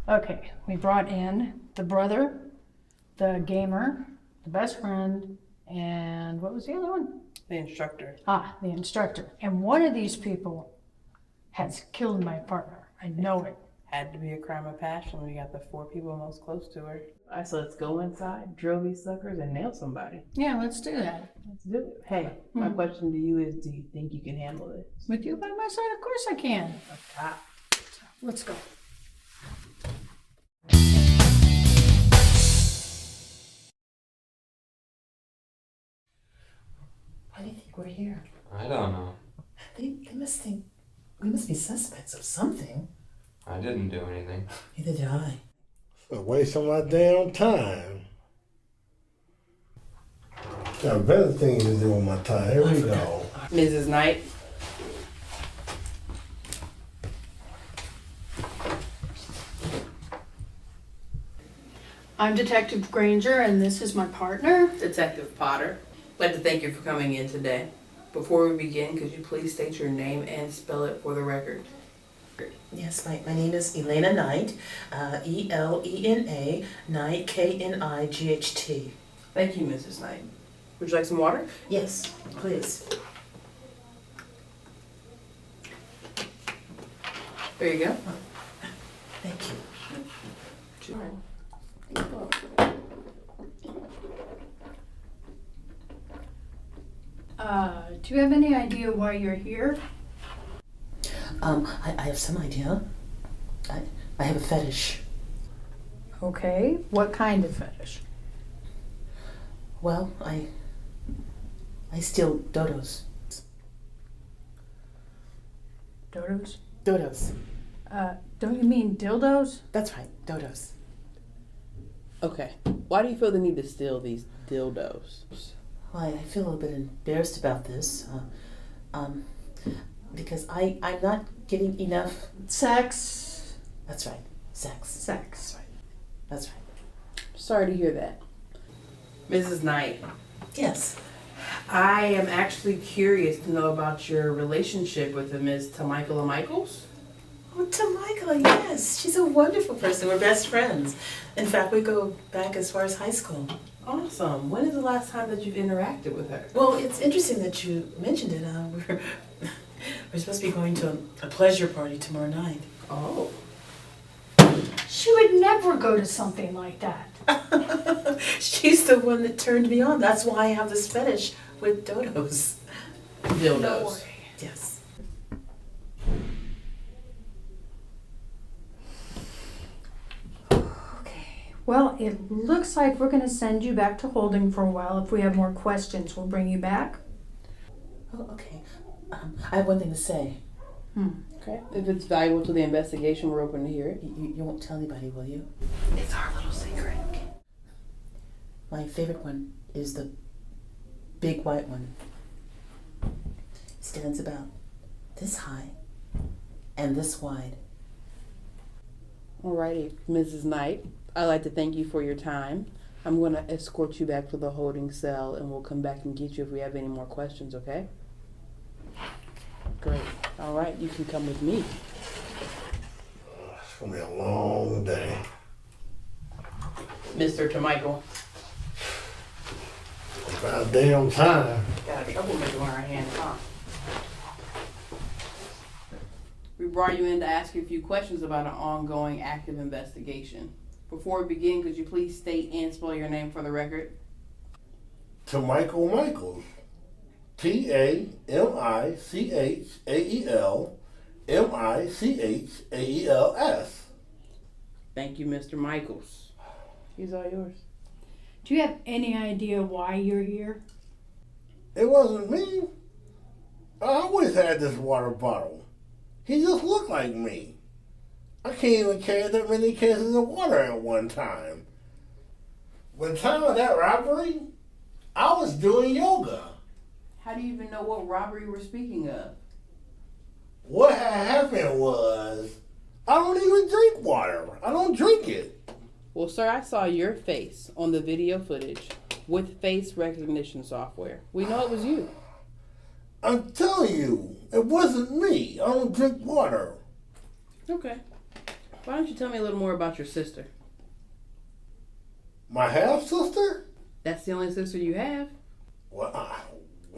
Okay, we brought in the brother, the gamer, the best friend, and what was the other one? The instructor. The instructor. And one of these people has killed my partner. I know it. Had to be a crime of passion. We got the 4 people most close to her. All right, so let's go inside, drill these suckers, and nail somebody. Yeah, let's do that. Let's do it. Hey, my question to you is, do you think you can handle this? With you by my side, of course I can. Ah, Let's go. Why do you think we're here? I don't know. They must think we must be suspects of something. I didn't do anything. Neither did I. A waste of my damn time. Got better things to do with my time. Here we go. Mrs. Knight. I'm Detective Granger, and this is my partner. Detective Potter. I'd like to thank you for coming in today. Before we begin, could you please state your name and spell it for the record? Yes, my name is Elena Knight. E-L-E-N-A, Knight, K-N-I-G-H-T. Thank you, Mrs. Knight. Would you like some water? Yes, please. There you go. Thank you. Sure. Do you have any idea why you're here? I have some idea. I have a fetish. Okay, what kind of fetish? Well, I steal dodos. Dodos? Dodos. Don't you mean dildos? That's right, dodos. Okay. Why do you feel the need to steal these dildos? Well, I feel a little bit embarrassed about this. Because I'm not getting enough. Sex. That's right, sex. Sex. That's right. Sorry to hear that. Mrs. Knight, Yes. I am actually curious to know about your relationship with Ms. Tamikala Michaels. Oh, Tamikala, yes. She's a wonderful person. We're best friends. In fact, we go back as far as high school. Awesome. When is the last time that you've interacted with her? Well, it's interesting that you mentioned it. We're supposed to be going to a pleasure party tomorrow night. Oh. She would never go to something like that. She's the one that turned me on. That's why I have this fetish with dodos. Dildos. No way. Yes. Okay. Well, it looks like we're going to send you back to holding for a while. If we have more questions, we'll bring you back. Oh, okay. I have one thing to say. Okay. If it's valuable to the investigation, we're open to hear it. You won't tell anybody, will you? It's our little secret. My favorite one is the big white one. It stands about this high and this wide. Alrighty, Mrs. Knight, I'd like to thank you for your time. I'm going to escort you back to the holding cell, and we'll come back and get you if we have any more questions, okay? Great. All right, you can come with me. It's gonna be a long day. Mr. Tamichael. About damn time. Got a troublemaker on our hands, huh? We brought you in to ask you a few questions about an ongoing active investigation. Before we begin, could you please state and spell your name for the record? To Michael Michaels. Tamichael Michaels. Thank you, Mr. Michaels. He's all yours. Do you have any idea why you're here? It wasn't me. I always had this water bottle. He just looked like me. I can't even carry that many cases of water at one time. When time of that robbery, I was doing yoga. How do you even know what robbery we're speaking of? What had happened was, I don't even drink water. I don't drink it. Well, sir, I saw your face on the video footage with face recognition software. We know it was you. I'm telling you, it wasn't me. I don't drink water. Okay. Why don't you tell me a little more about your sister? My half sister? That's the only sister you have? Well,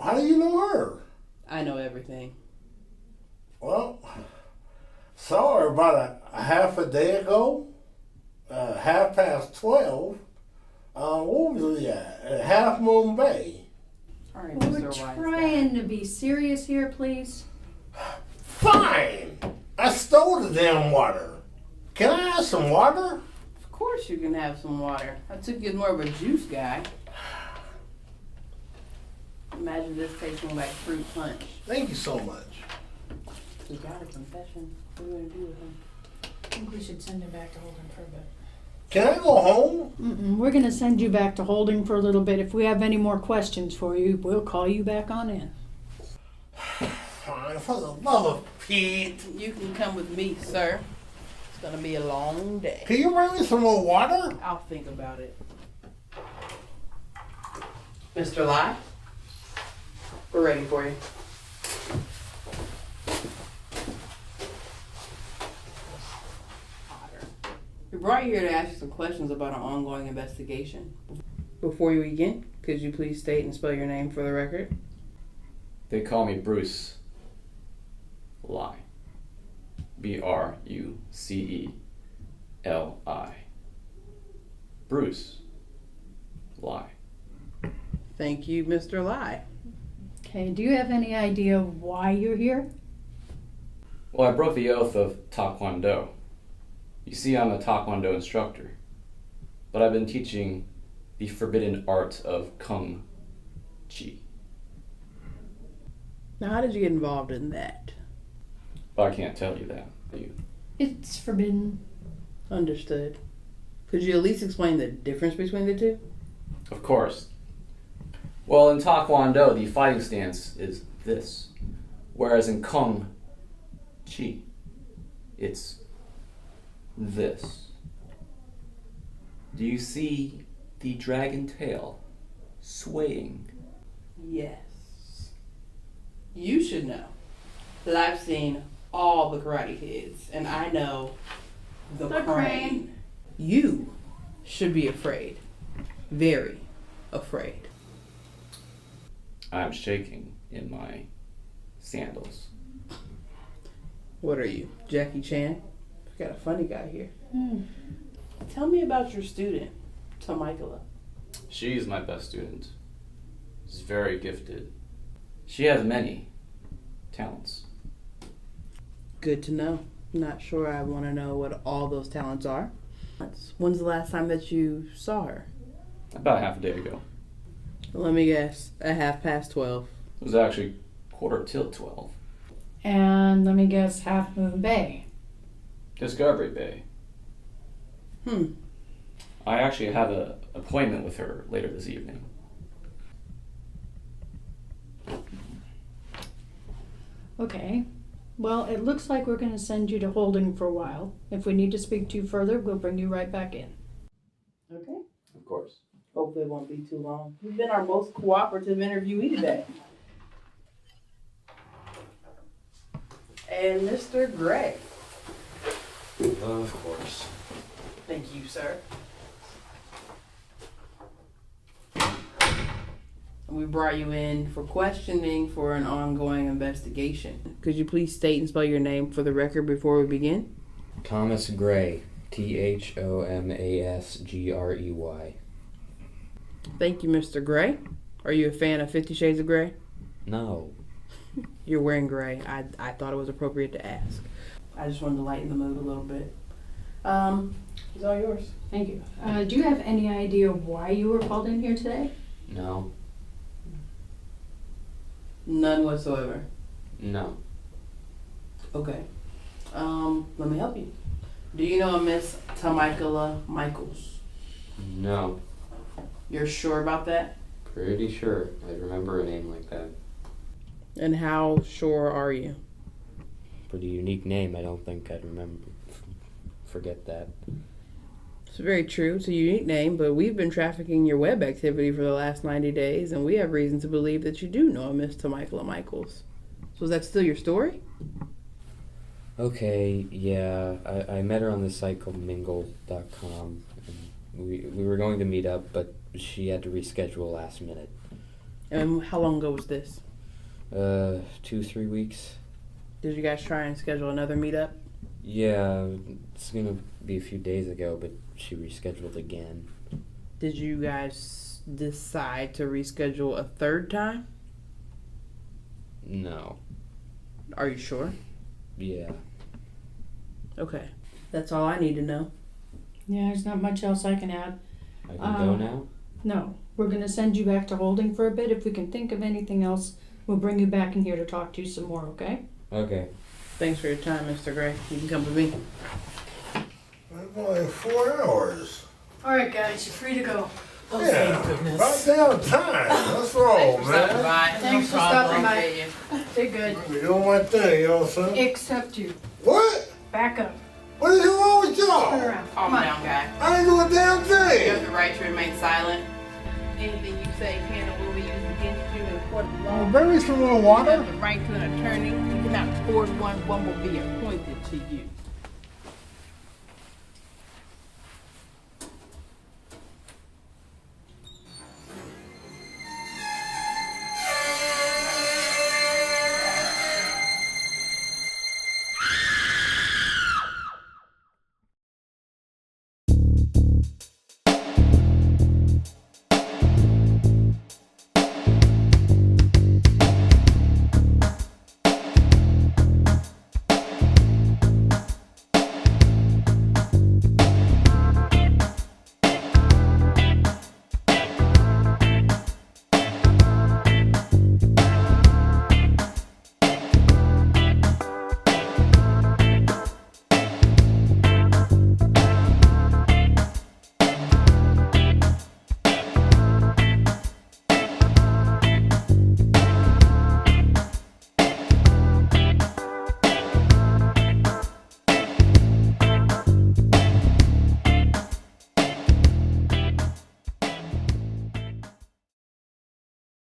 how do you know her? I know everything. Well, saw her about a half a day ago, 12:30. What was we at? Half Moon Bay. All right, We're Mr. Wise trying to be serious here, please. Fine! I stole the damn water. Can I have some water? Of course you can have some water. I took you as more of a juice guy. Imagine this tasting like fruit punch. Thank you so much. We got a confession. What are we going to do with him? I think we should send him back to Holding for a bit. Can I go home? We're going to send you back to Holding for a little bit. If we have any more questions for you, we'll call you back on in. Fine, for the love of Pete. You can come with me, sir. It's going to be a long day. Can you bring me some more water? I'll think about it. Mr. Lai, we're ready for you. We brought you here to ask you some questions about an ongoing investigation. Before you begin, could you please state and spell your name for the record? They call me Bruce Lie. Bruceli. Bruce Lie. Thank you, Mr. Lai. Okay, do you have any idea why you're here? Well, I broke the oath of Taekwondo. You see, I'm a Taekwondo instructor, but I've been teaching the forbidden art of Kung Chi. Now, how did you get involved in that? But I can't tell you that. It's forbidden. Understood. Could you at least explain the difference between the two? Of course. Well, in Taekwondo, the fighting stance is this, whereas in Kung Chi, it's this. Do you see the dragon tail swaying? Yes. You should know that I've seen all the Karate Kids, and I know the crane. You should be afraid. Very afraid. I'm shaking in my sandals. What are you, Jackie Chan? We've got a funny guy here. Tell me about your student, Tamikala. She's my best student. She's very gifted. She has many talents. Good to know. Not sure I want to know what all those talents are. When's the last time that you saw her? About half a day ago. Let me guess, at 12:30. It was actually 11:45. And let me guess, Half Moon Bay. Discovery Bay. I actually have an appointment with her later this evening. Okay. Well, it looks like we're going to send you to Holding for a while. If we need to speak to you further, we'll bring you right back in. Okay. Of course. Hopefully it won't be too long. You've been our most cooperative interviewee today. And Mr. Gray. Of course. Thank you, sir. We brought you in for questioning for an ongoing investigation. Could you please state and spell your name for the record before we begin? Thomas Gray. ThomasGrey. Thank you, Mr. Gray. Are you a fan of 50 Shades of Grey? No. You're wearing gray. I thought it was appropriate to ask. I just wanted to lighten the mood a little bit. It's all yours. Thank you. Do you have any idea why you were called in here today? No. None whatsoever. No. Okay. Let me help you. Do you know a Miss Tamikala Michaels? No. You're sure about that? Pretty sure I'd remember a name like that. And how sure are you? Pretty unique name. I don't think I'd forget that. It's very true. It's a unique name, but we've been trafficking your web activity for the last 90 days, and we have reason to believe that you do know a Miss Tamikala Michaels. So is that still your story? Okay, yeah. I met her on this site called mingle.com. And we were going to meet up, but she had to reschedule last minute. And how long ago was this? 2-3 weeks. Did you guys try and schedule another meetup? Yeah, it's gonna be a few days ago, but she rescheduled again. Did you guys decide to reschedule a third time? No. Are you sure? Yeah. Okay. That's all I need to know. Yeah, there's not much else I can add. I can go now? No, we're gonna send you back to holding for a bit. If we can think of anything else, we'll bring you back in here to talk to you some more, okay? Okay. Thanks for your time, Mr. Gray. You can come with me. It's only 4 hours. All right, guys, you're free to go. Oh, Yeah, thank goodness. about damn time. What's wrong, man? by. Thanks for stopping by. They're good. You're doing my thing, you know what I'm saying? Except you. What? Back up. What is wrong with Turn y'all? around. Calm Come on. down, guy. I ain't doing a damn You have thing. the right to remain silent. Anything you say can and will be used against you in court of law. Berries from the You water? have the right to an attorney. You cannot force one will be appointed to you.